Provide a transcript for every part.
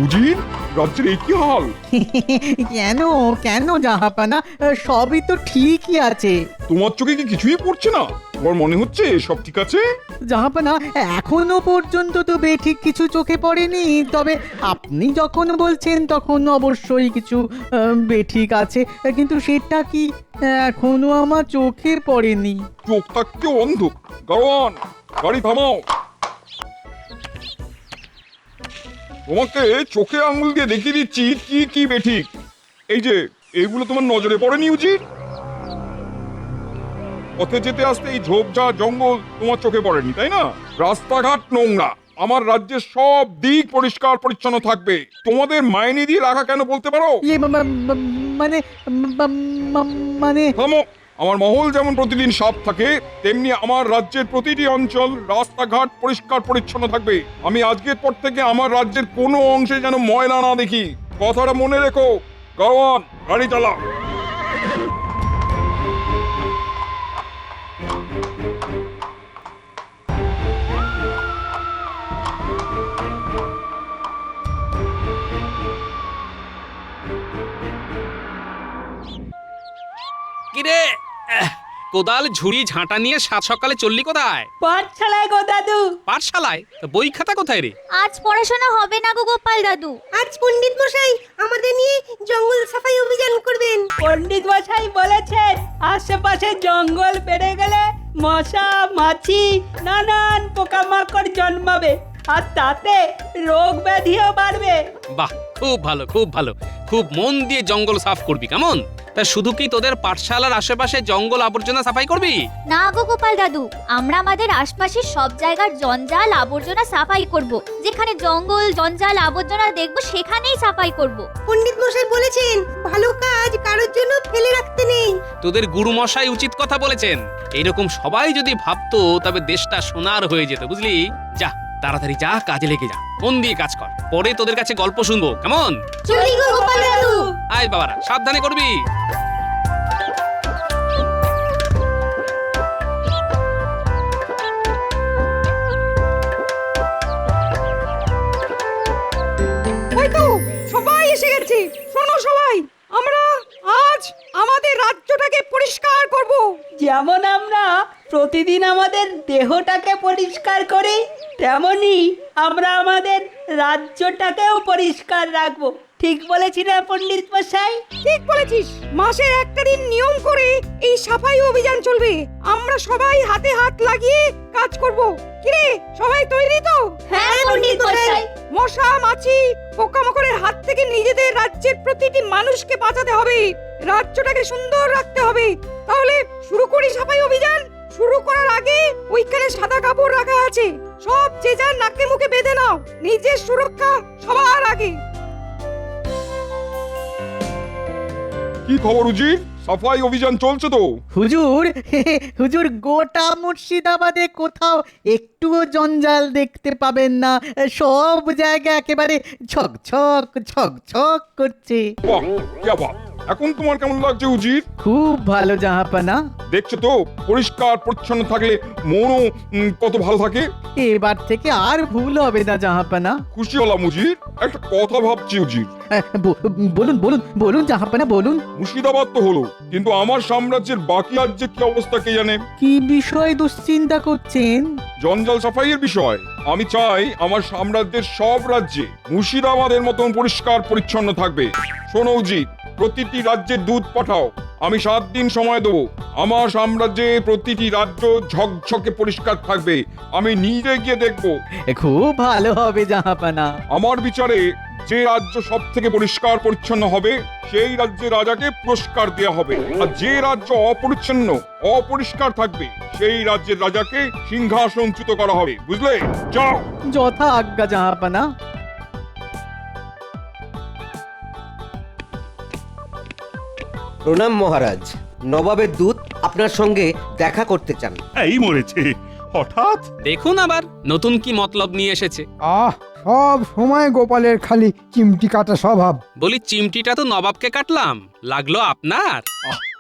উজির, রাজ্যের এই কি হাল? কেন কেন জাহাপানা, সবই তো ঠিকই আছে। তোমার চোখে কি কিছুই পড়ছে না? তোমার মনে হচ্ছে সব ঠিক আছে? জাহাপানা, এখনো পর্যন্ত তো বেঠিক কিছু চোখে পড়েনি, তবে আপনি যখন বলছেন তখন অবশ্যই কিছু বেঠিক আছে, কিন্তু সেটা কি এখনো আমার চোখে পড়েনি। চোখ থাকতে অন্ধ। গাড়োয়ান, গাড়ি থামাও। তোমাকে চোখে আঙুল দিয়ে দেখিয়ে দিচ্ছি কি কি বেঠিক। এই যে এইগুলো তোমার নজরে পড়েনি উজির? পথে যেতে আসতে এই ঝোপঝাড় জঙ্গল তোমার চোখে পড়েনি, তাই না? রাস্তাঘাট নোংরা। আমার রাজ্যের সব দিক পরিষ্কার পরিচ্ছন্ন থাকবে। তোমাদের মাইনে দিয়ে রাখা কেন বলতে পারো? ইয়ে মানে মানে থামো। আমার মহল যেমন প্রতিদিন সাফ থাকে, তেমনি আমার রাজ্যের প্রতিটি অঞ্চল রাস্তাঘাট পরিষ্কার পরিচ্ছন্ন থাকবে। আমি আজকের পর থেকে আমার রাজ্যের কোনো অংশে যেন ময়লা না দেখি। কথাটা মনে রেখো। গাওয়ান, গাড়ি চালাও। কিরে, কোদাল ঝুড়ি ঝাঁটা নিয়ে সাত সকালে চললি কোথায়? পাঠশালায় গো দাদু। পাঠশালায়? তো বই খাতা কোথায় রে? আজ পড়াশোনা হবে না গো গোপাল দাদু। আজ পণ্ডিত মশাই আমাদের নিয়ে জঙ্গল সাফাই অভিযান করবেন। পণ্ডিত মশাই বলেছেন আশেপাশে জঙ্গল বেড়ে গেলে মশা মাছি নানান পোকামাকড় জন্মাবে, আর তাতে রোগ ব্যাধিও বাড়বে। বাহ, খুব ভালো খুব ভালো। খুব মন দিয়ে জঙ্গল সাফ করবি, কেমন? তা শুধু কি তোদের পাঠশালার আশেপাশে জঙ্গল আবর্জনা সাফাই করবি? না গো গোপাল দাদু, আমরা আমাদের আশপাশের সব জায়গার জঞ্জাল আবর্জনা সাফাই করব। যেখানে জঙ্গল জঞ্জাল আবর্জনা দেখব সেখানেই সাফাই করব। পণ্ডিত মশাই বলেছেন ভালো কাজ কারোর জন্য ফেলে রাখতে নেই। তোদের গুরুমশাই উচিত কথা বলেছেন। এইরকম সবাই যদি ভাবতো তবে দেশটা সোনার হয়ে যেত, বুঝলি? যা, তাড়াতাড়ি যা, কাজে লেগে যা, মন দিয়ে কাজ কর। পরে তোদের কাছে গল্প শুনবো, কেমন? চলি গো গোপাল দাদু। আয় বাবারা, সাবধানে করবি। ওই তো সবাই এসে গেছে। শোনো সবাই, আমরা আজ আমাদের রাজ্যটাকে পরিষ্কার করব। যেমন আমরা প্রতিদিন আমাদের দেহটাকে পরিষ্কার করি, তেমনি আমরা আমাদের রাজ্যটাকেও পরিষ্কার রাখবো। ঠিক বলেছি না পণ্ডিত মশাই? ঠিক বলেছিস। মাসের একটা দিন নিয়ম করে এই সাফাই অভিযান চলবে। আমরা সবাই হাতে হাত লাগিয়ে কাজ করব। কিরে, সবাই তৈরি তো? হ্যাঁ পণ্ডিত মশাই। মশা মাছি পোকামাকড়ের হাত থেকে নিজেদের রাজ্যের প্রতিটি মানুষকে বাঁচাতে হবে। রাজ্যটাকে সুন্দর রাখতে হবে। তাহলে শুরু করি সাফাই অভিযান। শুরু করার আগে ওইখানে সাদা কাপড় রাখা আছে, সব যে যার নাকে মুখে বেঁধে নাও। নিজের সুরক্ষা সবার আগে। কি খবর উজির? সাফাই অভিযান চলছে তো? হুজুর, হুজুর, গোটা মুর্শিদাবাদে কোথাও একটুও জঞ্জাল দেখতে পাবেন না। সব জায়গা একেবারে ঝকঝক ঝকঝক করছে। বাহ, কি বাত। এখন তোমার কেমন লাগছে উজির? খুব ভালো জাহাপানা। দেখছো তো, পরিষ্কার পরিচ্ছন্ন থাকলে মনও কত ভালো থাকে। এবার থেকে আর ভুল হবে না জাহাপানা। খুশি হলাম উজির। একটা কথা ভাবছি উজির। বলুন বলুন বলুন জাহাপানা, বলুন। মুর্শিদাবাদ তো হলো, কিন্তু আমার সাম্রাজ্যের বাকি রাজ্যের কি অবস্থা কে জানে? কি বিষয় দুশ্চিন্তা করছেন? জঞ্জাল সাফাইয়ের বিষয়। আমি চাই আমার সাম্রাজ্যের সব রাজ্যে মুর্শিদাবাদের মতন পরিষ্কার পরিচ্ছন্ন থাকবে। শোনো উজির, প্রতিটি রাজ্যের দূত পাঠাও। আমি 7 দিন সময় দেবো। আমার সাম্রাজ্যে প্রতিটি রাজ্য ঝকঝকে পরিষ্কার থাকবে। আমি নিজে গিয়ে দেখবো। খুব ভালো হবে জাহাপানা। আমার বিচারে যে রাজ্য সব থেকে পরিষ্কার পরিচ্ছন্ন হবে সেই রাজ্যের রাজাকে পুরস্কার দেওয়া হবে, আর যে রাজ্য অপরিচ্ছন্ন অপরিষ্কার থাকবে সেই রাজ্যের রাজাকে সিংহাসনচ্যুত করা হবে। বুঝলে? যাও। যথা আজ্ঞা জাহাপানা। প্রণাম মহারাজ। নবাবের দূত আপনার সঙ্গে দেখা করতে চান। এই মরেছে হঠাৎ। দেখুন আবার নতুন কি মতলব নিয়ে এসেছে। সব সময় গোপালের খালি চিমটি কাটা স্বভাব। বলি, চিমটিটা তো নবাবকে কাটলাম, লাগলো আপনার।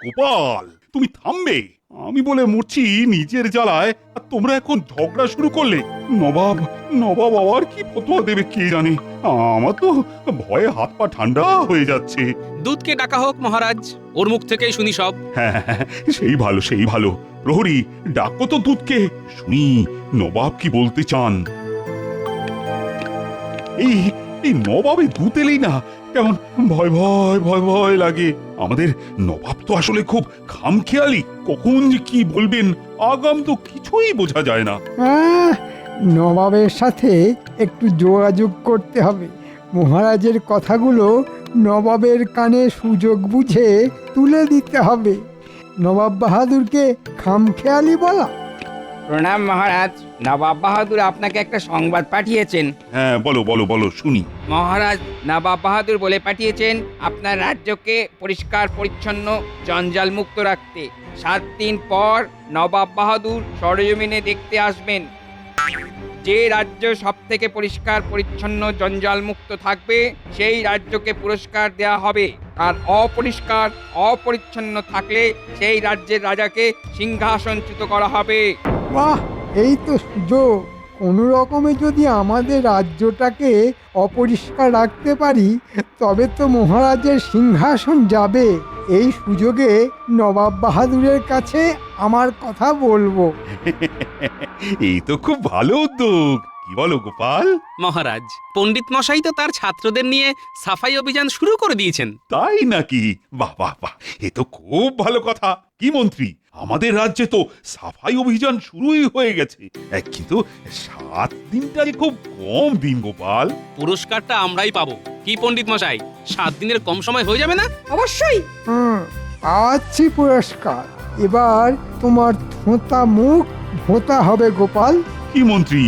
গোপাল, তুমি থামবে? আমি বলে মরছি নিজের জ্বালায়, আর তোমরা এখন ঝগড়া শুরু করলে। নবাব নবাব আবার কি ফতোয়া দেবে কে জানে। আমার তো ভয়ে হাত পা ঠান্ডা হয়ে যাচ্ছে। দুধকে ডাকা হোক মহারাজ, ওর মুখ থেকেই শুনি সব। হ্যাঁ, সেই ভালো সেই ভালো। প্রহরী, ডাকো তো দুধকে, শুনি নবাব কি বলতে চান। এই এই নবাবে দুধ এলেই না কেমন ভয় ভয় ভয় ভয় লাগে। আমাদের নবাব তো আসলে খুব খামখেয়ালি, কখন যে কি বলবেন আগাম তো কিছুই বোঝা যায় না। নবাবের সাথে একটু যোগাযোগ করতে হবে। মহারাজের কথাগুলো নবাবের কানে সুযোগ বুঝে তুলে দিতে হবে। নবাব বাহাদুরকে খামখেয়ালি বলা। প্রণাম মহারাজ, নবাব বাহাদুর আপনাকে একটা সংবাদ পাঠিয়েছেন। হ্যাঁ, বলো বলো বলো শুনি। মহারাজ নবাব বাহাদুর বলে পাঠিয়েছেন আপনার রাজ্যকে পরিষ্কার পরিচ্ছন্ন জঞ্জাল মুক্ত রাখতে 7 দিন পর নবাব বাহাদুর সরেজমিনে দেখতে আসবেন। যে রাজ্য সব থেকে পরিষ্কার পরিচ্ছন্ন জঞ্জাল মুক্ত থাকবে সেই রাজ্যকে পুরস্কার দেওয়া হবে, আর অপরিষ্কার অপরিচ্ছন্ন থাকলে সেই রাজ্যের রাজাকে সিংহাসনচ্যুত করা হবে। বাহ, এই তো সুযোগ। কোনো রকমে যদি আমাদের রাজ্যটাকে অপরিষ্কার রাখতে পারি তবে তো মহারাজের সিংহাসন যাবে। এই সুযোগে নবাব বাহাদুরের কাছে আমার কথা বলবো। এই তো খুব ভালো উদ্যোগ, কি বলো গোপাল? মহারাজ, পণ্ডিত মশাই তো তার ছাত্রদের নিয়ে সাফাই অভিযান শুরু করে দিয়েছেন। তাই নাকি? বাহ বাহ বাহ, এ তো খুব ভালো কথা। কি মন্ত্রী, আমাদের রাজ্যে তো সাফাই অভিযান শুরুই হয়ে গেছে, কিন্তু 7 দিনটা যে খুব কম দিন গোপাল। পুরস্কারটা আমরাই পাবো। কি পণ্ডিত মশাই, 7 দিনের কম সময় হয়ে যাবে না? অবশ্যই। পাচ্ছি পুরস্কার। এবার তোমার থোঁতা মুখ ভোঁতা হবে গোপাল। কি মন্ত্রী,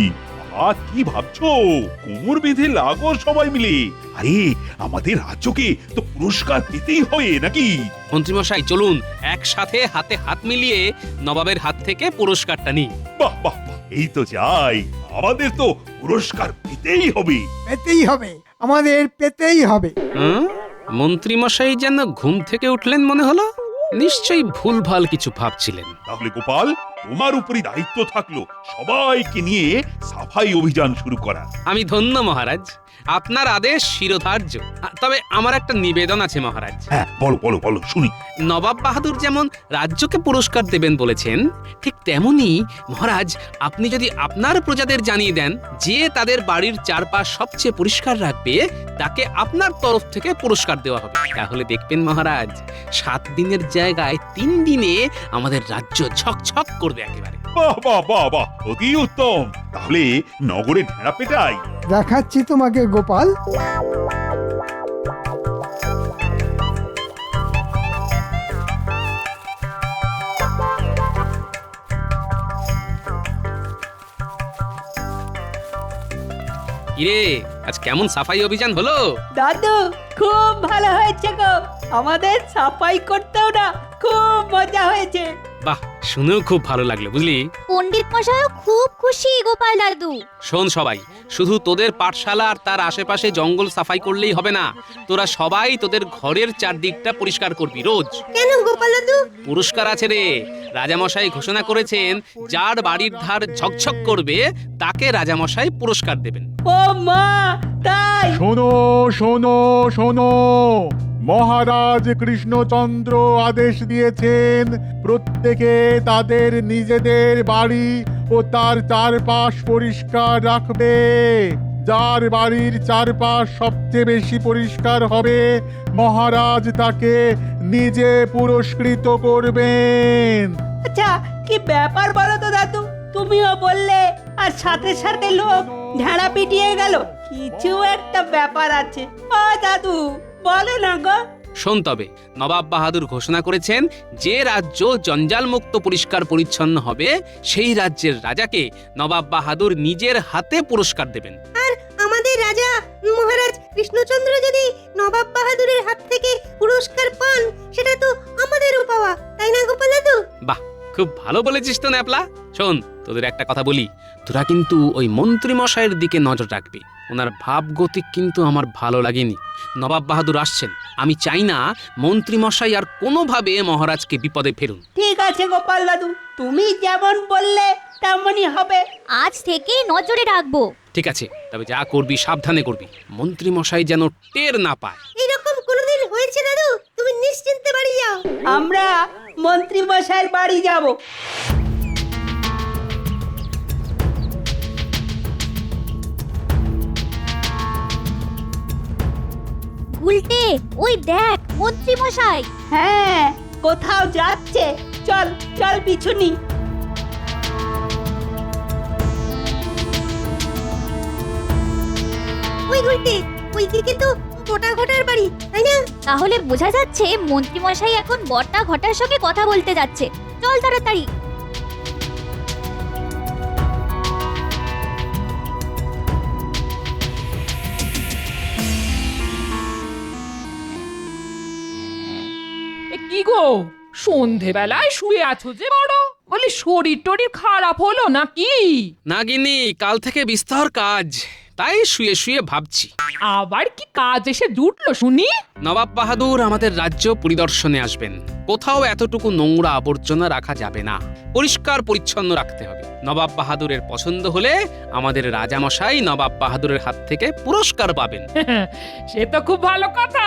কি ভাবছো? কোমর বেঁধে লাগো সবাই মিলে। আরে আমাদের রাজ্যকে তো পুরস্কার পেতেই হবে নাকি? মন্ত্রীমশাই চলুন একসাথে হাতে হাত মিলিয়ে নবাবের হাত থেকে পুরস্কারটা নিই। বাহ বাহ বাহ, এই তো চাই। আমাদের তো পুরস্কার পেতেই হবে। পেতেই হবে, আমাদের পেতেই হবে। মন্ত্রীমশাই যেন ঘুম থেকে উঠলেন মনে হলো। নিশ্চয়ই ভুলভাল কিছু ভাবছিলেন। তাহলে গোপাল, তোমার উপরই দায়িত্ব থাকলো সবাইকে নিয়ে সাফাই অভিযান শুরু করা। আমি ধন্য মহারাজ, আপনার আদেশ শিরোধার্য। তবে আমার একটা নিবেদন আছে মহারাজ। হ্যাঁ, বলো বলো বলো শুনি। নবাব বাহাদুর যেমন রাজ্যকে পুরস্কার দেবেন বলেছেন, ঠিক তেমনি মহারাজ আপনি যদি আপনার প্রজাদের জানিয়ে দেন যে তাদের বাড়ির চারপাশ সবচেয়ে পরিষ্কার রাখবে তাকে আপনার তরফ থেকে পুরস্কার দেওয়া হবে। তাহলে দেখবেন মহারাজ, 7 দিনের জায়গায় 3 দিনে আমাদের রাজ্য ঝকঝক করবে একেবারে। বাহ বাহ বাহ বাহ, অতি উত্তম। তাহলে নগরে ঢেড়া পেটাই। দেখাচ্ছি তোমাকে গোপাল। কিরে, আজ কেমন সাফাই অভিযান হলো? দাদু, খুব ভালো হয়েছে গো। আমাদের সাফাই করতেও না খুব মজা হয়েছে। বাহ, শুনেও খুব ভালো লাগলো বুঝলি। পণ্ডিত মশাইও খুব খুশি গোপাল দাদু। শোন সবাই, শুধু তোদের পাঠশালা আর তার আশেপাশে জঙ্গল সাফাই করলেই হবে না, তোরা সবাই তোদের ঘরের চারদিকটা পরিষ্কার করবি রোজ। কেন গোপাল দাদু? পুরস্কার আছে রে। রাজামশাই ঘোষণা করেছেন যার বাড়ির ধার ঝকঝক করবে তাকে রাজামশাই পুরস্কার দেবেন। ও মা, তাই? শোনো শোনো শোনো, মহারাজ কৃষ্ণচন্দ্র আদেশ দিয়েছেন প্রত্যেকে তাদের নিজেদের বাড়ি ও তার চারপাশ পরিষ্কার রাখবে। যার বাড়ির চারপাশ সবচেয়ে বেশি পরিষ্কার হবে মহারাজ তাকে নিজে পুরস্কৃত করবেন। আচ্ছা, কি ব্যাপার বলো তো দাদু? তুমিও বললে আর সাথে সাথে লোক ঢেড়া পিটিয়ে গেল। কিছু একটা ব্যাপার আছে। ও দাদু, বলো না গো। শোন তবে, নবাব বাহাদুর ঘোষণা করেছেন যে রাজ্য জঞ্জাল মুক্ত পরিষ্কার পরিচ্ছন্ন হবে সেই রাজ্যের রাজাকে নবাব বাহাদুর নিজের হাতে পুরস্কার দেবেন। আর আমাদের রাজা মহারাজ কৃষ্ণচন্দ্র যদি নবাব বাহাদুরের হাত থেকে পুরস্কার পান সেটা তো আমাদেরও পাওয়া, তাই না গোপাল দাদু? বাহ, খুব ভালো বলেছিস তো ন্যাপলা। শোন, তোদের একটা কথা বলি, তোরা কিন্তু ওই মন্ত্রী মশাইয়ের দিকে নজর রাখবি। ওনার ভাবগতিক কিন্তু আমার ভালো লাগেনি। নবাব বাহাদুর আসছেন, আমি চাই না মন্ত্রী মশাই আর কোনোভাবে মহারাজকে বিপদে ফেলুন। ঠিক আছে গোপাল দাদু, তুমি যেমন বললে তেমনই হবে। আজ থেকেই নজরে রাখবো। ঠিক আছে, তবে যা করবি সাবধানে করবি, মন্ত্রী মশাই যেন টের না পায়। এরকম কোনোদিন হয়েছে দাদু? তুমি নিশ্চিন্তে বাড়ি যাও। আমরা মন্ত্রী মশাইয়ের বাড়ি যাব। উল্টে ওই দেখ মন্ত্রী মশাই। হ্যাঁ, কোথাও যাচ্ছে। চল চল পিছুনি। ওই গুলটে, ওইদিকে তো বটা ঘটার বাড়ি, তাই না? তাহলে বোঝা যাচ্ছে মন্ত্রী মশাই এখন বট্টা ঘটার সঙ্গে কথা বলতে যাচ্ছে। চল তাড়াতাড়ি। কি গো, সন্ধেবেলায় শুয়ে আছো যে বড়? বলি শরীর টরীর খারাপ হলো নাকি? না গিন্নি, কাল থেকে বিস্তর কাজ, তাই শুয়ে শুয়ে ভাবছি। আবার কি কাজ এসে জুটলো শুনি? নবাব বাহাদুর আমাদের রাজ্য পরিদর্শনে আসবেন। কোথাও এতটুকু নোংরা আবর্জনা রাখা যাবে না, পরিষ্কার পরিচ্ছন্ন রাখতে হবে। নবাব বাহাদুরের পছন্দ হলে আমাদের রাজামশাই নবাব বাহাদুরের হাত থেকে পুরস্কার পাবেন। সে তো খুব ভালো কথা।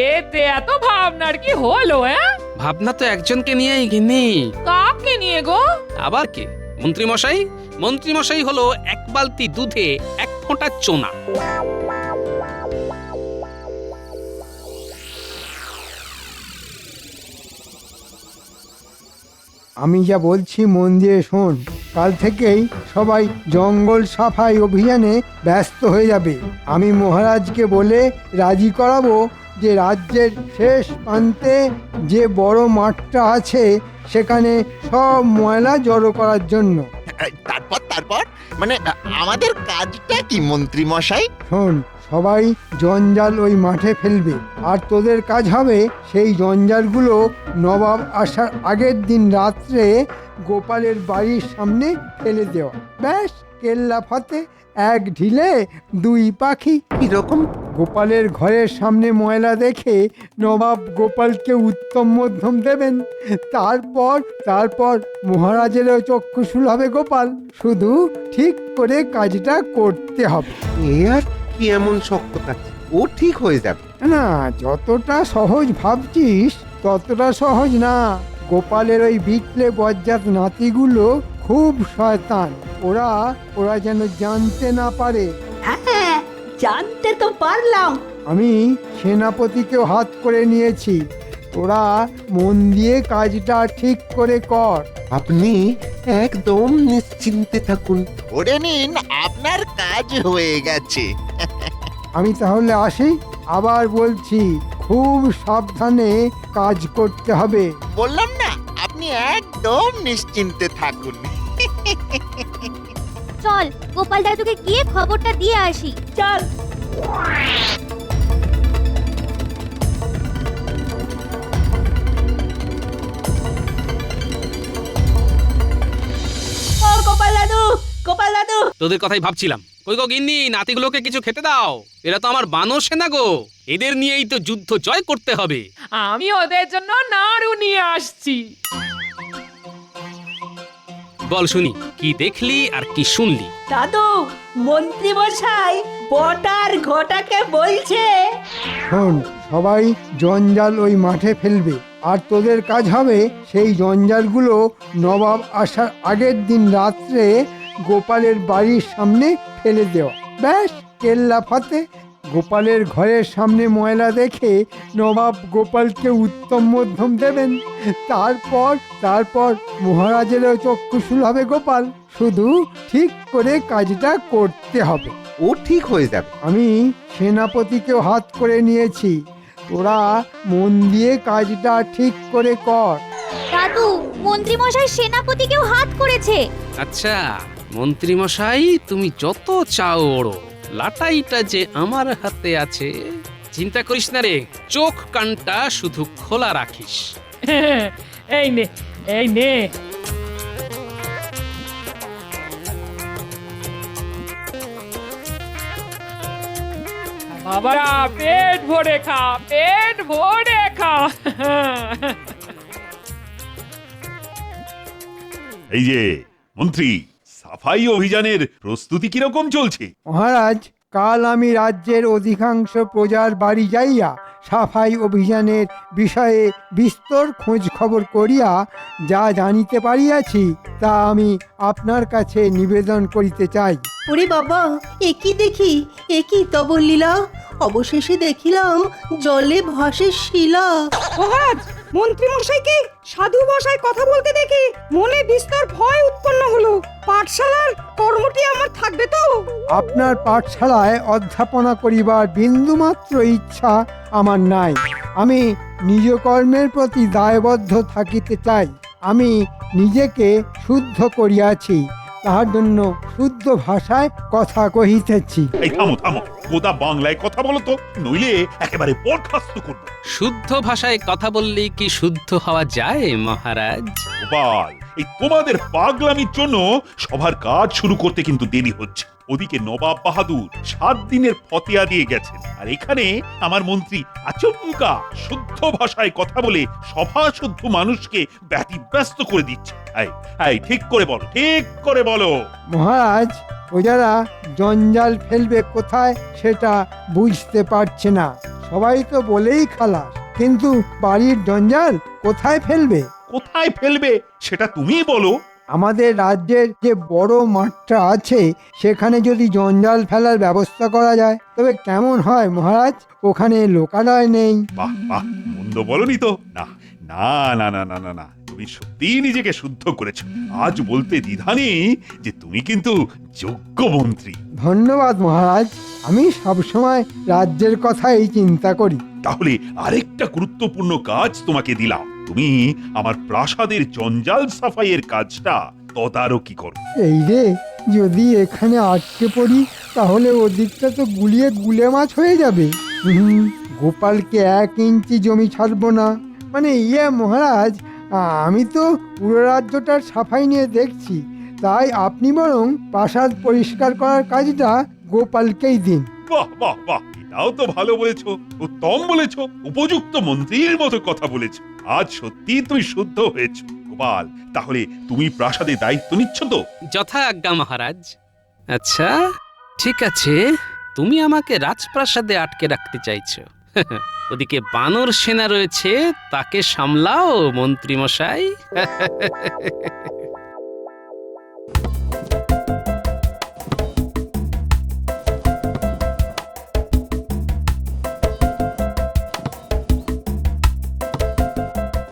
এতে এত ভাবনার কি হলো? ভাবনা তো একজনকে নিয়েই গিন্নি। কাকে নিয়ে গো? আবার কে? মন্ত্রী মশাই। মন্ত্রী মশাই হলো এক বালতি দুধে এক ফোঁটা চোনা। আমি যা বলছি মন দিয়ে শোন। কাল থেকেই সবাই জঙ্গল সাফাই অভিযানে ব্যস্ত হয়ে যাবে। আমি মহারাজকে বলে রাজি করাবো যে রাজ্যের শেষ প্রান্তে যে বড় মাঠটা আছে সেখানে সব ময়লা জড়ো করার জন্য। তারপর তারপর মানে আমাদের কাজটা কি মন্ত্রী মশাই? শোন, সবাই জঞ্জাল ওই মাঠে ফেলবে, আর তোদের কাজ হবে সেই জঞ্জালগুলো নবাব আসার আগের দিন রাত্রে গোপালের বাড়ির সামনে ফেলে দেওয়া। ব্যাস, কেল্লা ফতে, এক ঢিলে দুই পাখি। কিরকম? গোপালের ঘরের সামনে ময়লা দেখে নবাব গোপালকে উত্তম মধ্যম দেবেন। তারপর মহারাজেরও চক্ষুশূল হবে গোপাল। শুধু ঠিক করে কাজটা করতে হবে। এ আর কি এমন শক্ত কাজ? ও ঠিক হয়ে যাবে। না, যতটা সহজ ভাবছিস ততটা সহজ না। গোপালের ওই বিটলে বজ্জাত নাতিগুলো খুব শয়তান। ওরা যেন জানতে না পারে। হ্যাঁ, জানতে তো পারলাম। আমি সেনাপতিকেও হাত করে নিয়েছি। তোরা মন দিয়ে কাজটা ঠিক করে কর। আপনি একদম নিশ্চিন্তে থাকুন, ধরে নিন আপনার কাজ হয়ে গেছে। আমি তাহলে আসি। আবার বলছি, খুব সাবধানে কাজ করতে হবে। বললাম না, আপনি একদম নিশ্চিন্তে থাকুন। চল গোপাল দাদুকে গিয়ে খবরটা দিয়ে আসি। চল। ও গোপাল দাদু, গোপাল দাদু। তোদের কথাই ভাবছিলাম। কই গো গিন্নি, নাতিগুলোকে কিছু খেতে দাও। এরা তো আমার বানর সেনা গো, এদের নিয়েই তো যুদ্ধ জয় করতে হবে। আমি ওদের জন্য নাড়ু নিয়ে আসছি। বল শুনি, কি দেখলি আর কি শুনলি? দাদু, মন্ত্রী মশাই বটার ঘটাকে বলছে। শোন, সবাই জঞ্জাল ওই মাঠে ফেলবে, আর তোদের কাজ হবে সেই জঞ্জালগুলো নবাব আসার আগের দিন রাত্রে গোপালের বাড়ির সামনে ফেলে দেওয়া। ব্যাস, কেল্লা ফতে। গোপালের ঘরের সামনে ময়লা দেখে নবাব গোপালকে উত্তম মধ্যম দেবেন। তারপর মহারাজেরও চক্ষুশূল হবে গোপাল। শুধু ঠিক করে কাজটা করতে হবে। ও ঠিক হয়ে যাবে। আমি সেনাপতিকেও হাত করে নিয়েছি। তোরা মন দিয়ে কাজটা ঠিক করে কর। দাদু, মন্ত্রী মশাই সেনাপতিকেও হাত করেছে। আচ্ছা মন্ত্রী মশাই, তুমি যত চাও ওড়ো, লাটাইটা যে আমার হাতে আছে। চিন্তা করিস না রে, চোখ কানটা শুধু খোলা রাখিস। এই নে, এই নে। বাবারা পেট ভরে খা, পেট ভরে খা। এই যে মন্ত্রী, সাফাই অভিযানের প্রস্তুতি কিরকম চলছে? মহারাজ, কাল আমি রাজ্যের অধিকাংশ প্রজার বাড়ি যাইয়া সাফাই অভিযানের বিষয়ে বিস্তর খোঁজ খবর করিয়া যা জানিতে পারিয়াছি তা আমি আপনার কাছে নিবেদন করিতে চাই। ওরে বাবা, একই দেখি, একই তব লীলা, অবশেষে দেখিলাম জলে ভাসে শিলা। মহারাজ, মন্ত্রী মশাইকে সাধু ভাষায় কথা বলতে দেখে মনে বিস্তর ভয় উৎপন্ন হলো। পাঠশালার কর্মটি আমার থাকবে তো? আপনার পাঠশালায় অধ্যাপনা করিবার বিন্দুমাত্র ইচ্ছা আমার নাই। আমি নিজ কর্মের প্রতি দায়বদ্ধ থাকিতে চাই। আমি নিজেকে শুদ্ধ করিয়াছি, তাহার জন্য শুদ্ধ ভাষায় কথা কহিতেছি। এই থামো থামো, গোদা বাংলায় কথা বলো তো, নইলে একেবারে বরখাস্ত করবো। শুদ্ধ ভাষায় কথা বললেই কি শুদ্ধ হওয়া যায় মহারাজ? গোপাল, এই তোমাদের পাগলামির জন্য সবার কাজ শুরু করতে কিন্তু দেরি হচ্ছে। ওদিকে নবাব বাহাদুর 7 দিনের ফতেয়া দিয়ে গেছেন, আর এখানে আমার মন্ত্রী আচমকা শুদ্ধ ভাষায় কথা বলে সভা শুদ্ধ মানুষকে ব্যতিব্যস্ত করে দিচ্ছে। এই ঠিক করে বলো, ঠিক করে বলো। মহারাজ, প্রজারা জঞ্জাল ফেলবে কোথায় সেটা বুঝতে পারছে না। সবাই তো বলেই খালাস, কিন্তু বাড়ির জঞ্জাল কোথায় ফেলবে? কোথায় ফেলবে সেটা তুমিই বলো। আমাদের রাজ্যের যে বড় মাঠটা আছে সেখানে যদি জঞ্জাল ফেলার ব্যবস্থা করা যায় তবে কেমন হয় মহারাজ? ওখানে লোকালয় নেই। বাহ বাহ, মন্দ বলনি তো। না না না না না না না, তুমি সত্যিই নিজেকে শুদ্ধ করেছো। আজ বলতে দ্বিধা নেই যে তুমি কিন্তু যোগ্য মন্ত্রী। ধন্যবাদ মহারাজ, আমি সবসময় রাজ্যের কথাই চিন্তা করি। তাহলে আরেকটা গুরুত্বপূর্ণ কাজ তোমাকে দিলাম। তুমি আমার প্রাসাদের জঞ্জাল সাফাইয়ের কাজটা তদারকি করো। এই রে, যদি এখানে আটকে পড়ি তাহলে ওদিকটা তো গুলিয়ে গুলে মাছ হয়ে যাবে। গোপালকে 1 ইঞ্চি জমি ছাড়বো না। মানে মহারাজ, আমি তো পুরো রাজ্যটার সাফাই নিয়ে দেখছি, তাই আপনি বরং প্রাসাদ পরিষ্কার করার কাজটা গোপালকেই দিন। বাহ বাহ বাহ, এটাও তো ভালো বলেছো, উত্তম বলেছো, উপযুক্ত মন্ত্রীর মতো কথা বলেছো। আজ সত্যি তুমি শুদ্ধ হয়েছো। গোপাল, তাহলে তুমি প্রাসাদে দায়িত্ব নিচ্ছ তো? যথা আজ্ঞা মহারাজ। আচ্ছা ঠিক আছে, তুমি আমাকে রাজপ্রাসাদে আটকে রাখতে চাইছো। ওদিকে বানর সেনা রয়েছে, তাকে সামলাও মন্ত্রী মশাই।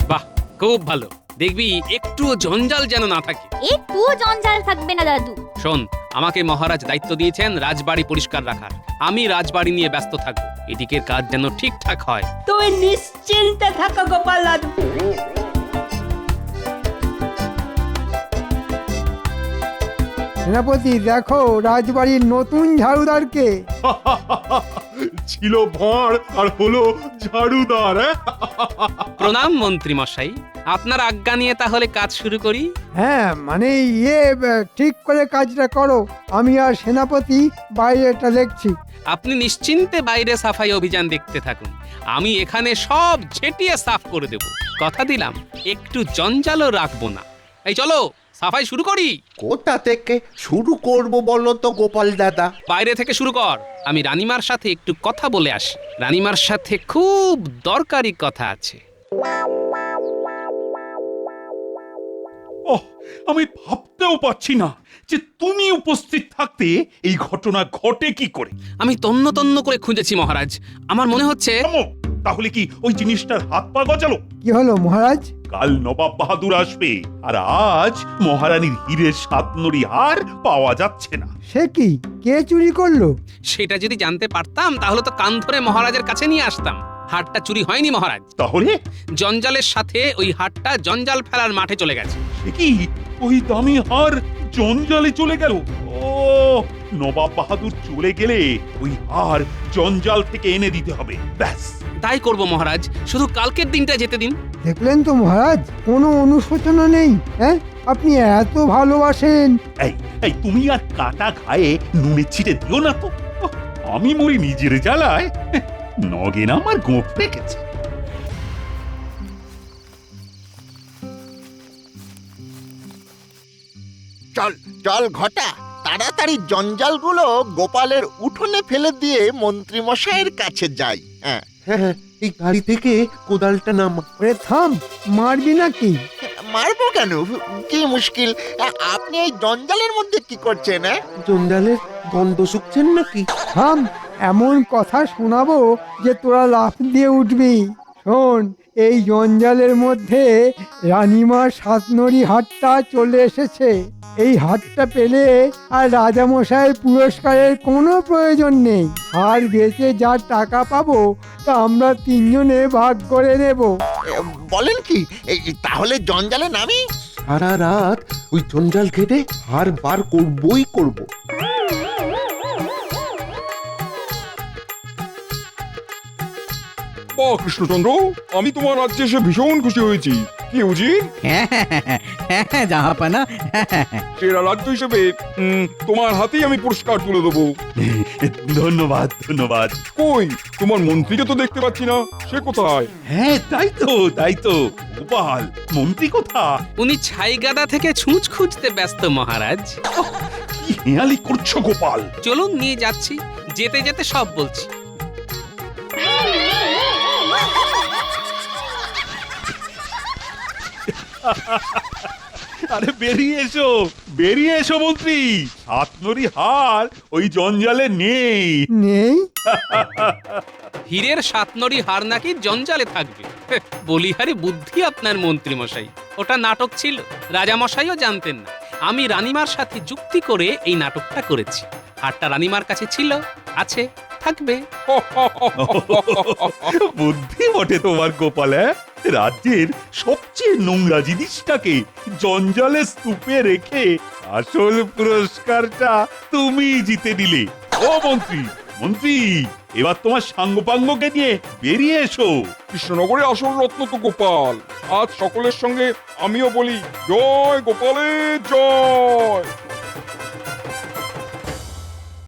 বাহ, খুব ভালো। দেখবি একটুও জঞ্জাল যেন না থাকে। একটুও জঞ্জাল থাকবে না দাদু। শোন, আমাকে মহারাজ দায়িত্ব দিয়েছেন রাজবাড়ি পরিষ্কার রাখার। আমি রাজবাড়ি নিয়ে ব্যস্ত থাকবো, এদিকের কাজ যেন ঠিকঠাক হয়। তুমি নিশ্চিন্তে থাকো গোপাল দাদু। সেনাপতি, দেখো রাজবাড়ির নতুন ঝাড়ুদারকে। ছিল ভাঁড় আর হলো ঝাড়ুদার। প্রণাম মন্ত্রী মশাই, আপনার আজ্ঞা নিয়ে তাহলে কাজ শুরু করি। হ্যাঁ, মানে ঠিক করে কাজটা করো। আমি আর সেনাপতি বাইরেটা দেখছি। আপনি নিশ্চিন্তে বাইরে সাফাই অভিযান দেখতে থাকুন, আমি এখানে সব ঝেঁটিয়ে সাফ করে দেব। কথা দিলাম, একটু জঞ্জালও রাখবো না। এই চলো সাফাই শুরু করি। কোথা থেকে শুরু করব বলো তো গোপাল দাদা? বাইরে থেকে শুরু কর, আমি রানীমার সাথে একটু কথা বলে আসি। রানীমার সাথে খুব দরকারি কথা আছে। ওহ, আমি ভাবতেও পারছি না যে তুমি উপস্থিত থাকতে এই ঘটনা ঘটে কি করে। আমি তন্ন তন্ন করে খুঁজেছি মহারাজ, আমার মনে হচ্ছে। তাহলে কি ওই জিনিসটার হাত পা গজালো? কি হলো মহারাজ? কাল নবাব বাহাদুর আসবে, আর আজ মহারানীর হীরের 7 নড়ি হার পাওয়া যাচ্ছে না। সে কি, কে চুরি করলো? সেটা যদি জানতে পারতাম তাহলে তো কান ধরে মহারাজের কাছে নিয়ে আসতাম। হাটটা চুরি হয়নি মহারাজ। তাহলে জঞ্জালের সাথে ওই হাটটা জঞ্জাল ফেলার মাঠে চলে গেছে। সে কি, ওই দামি হার জঞ্জালে চলে গেল? ও, নবাব বাহাদুর চলে গেলে ওই হার জঞ্জাল থেকে এনে দিতে হবে। ব্যাস তাই করব মহারাজ, শুধু কালকের দিনটা যেতে দিন। দেখলেন তো মহারাজ, কোনো অনুশোচনা নেই। হ্যাঁ, আপনি এত ভালোবাসেন। এই তুমি আর কাটা ঘায়ে নুনের ছিটে দিও না তো। আমি মরি নিজের জ্বালায়, নগেন আমার গোপ রেখেছে। চল চল ঘটা, তাড়াতাড়ি জঞ্জালগুলো গোপালের উঠোনে ফেলে দিয়ে মন্ত্রী মশাইয়ের কাছে যাই। হ্যাঁ হ্যাঁ, এই গাড়ি থেকে কোদালটা নামা। ওরে থাম, মারবি নাকি? মারবো কেন? কি মুশকিল, আপনি এই জঞ্জালের মধ্যে কি করছেন? জঞ্জালের গন্ধ শুকছেন নাকি? থাম, এমন কথা শোনাবো যে তোরা লাফ দিয়ে উঠবি। শোন, এই জঞ্জালের মধ্যে রানীমার সাতনড়ি হাটটা চলে এসেছে। এই হাটটা পেলে আর রাজামশাইয়ের পুরস্কারের কোনো প্রয়োজন নেই। হার বেচে যা টাকা পাবো তা আমরা তিনজনে ভাগ করে নেব। বলেন কি, তাহলে জঞ্জালে নামি? সারা রাত ওই জঞ্জাল ঘেটে হার বার করবই করব। বাহ কৃষ্ণচন্দ্র, আমি তোমার রাজ্যে এসে ভীষণ খুশি হয়েছি। কি উজির, হ্যাঁ জাহাপানা, সেরা রাজ্য হিসেবে তোমার হাতেই আমি পুরস্কার তুলে দেবো। ধন্যবাদ ধন্যবাদ। কই তোমার মন্ত্রীকে তো দেখতে পাচ্ছি না, সে কোথায়? হ্যাঁ তাই তো গোপাল, মন্ত্রী কোথা? উনি ছাইগাদা থেকে ছুঁচ খুঁজতে ব্যস্ত মহারাজ। কি হেয়ালি করছো গোপাল? চলুন নিয়ে যাচ্ছি, যেতে যেতে সব বলছি। আরে বেরিয়ে এসো মন্ত্রী, সাতনরি হার ওই জঞ্জালে নেই। নেই? হীরের সাতনরি হার নাকি জঞ্জালে থাকবে? বলিহারি বুদ্ধি আপনার মন্ত্রী মশাই। ওটা নাটক ছিল, রাজা মশাইও জানতেন না। আমি রানীমার সাথে যুক্তি করে এই নাটকটা করেছি। হারটা রানীমার কাছে ছিল, আছে, থাকবে। বুদ্ধি বটে তোমার গোপাল। রাজ্যের সবচেয়ে নোংরা জিনিসটাকে জঞ্জালে স্তূপে রেখে আসল পুরস্কারটা তুমি জিতে নিলে। ও মন্ত্রী, এবার তোমার সাঙ্গপাঙ্গকে নিয়ে বেরিয়ে এসো। কৃষ্ণনগরে আসল রত্ন তো গোপাল। আজ সকলের সঙ্গে আমিও বলি, জয় গোপালের জয়।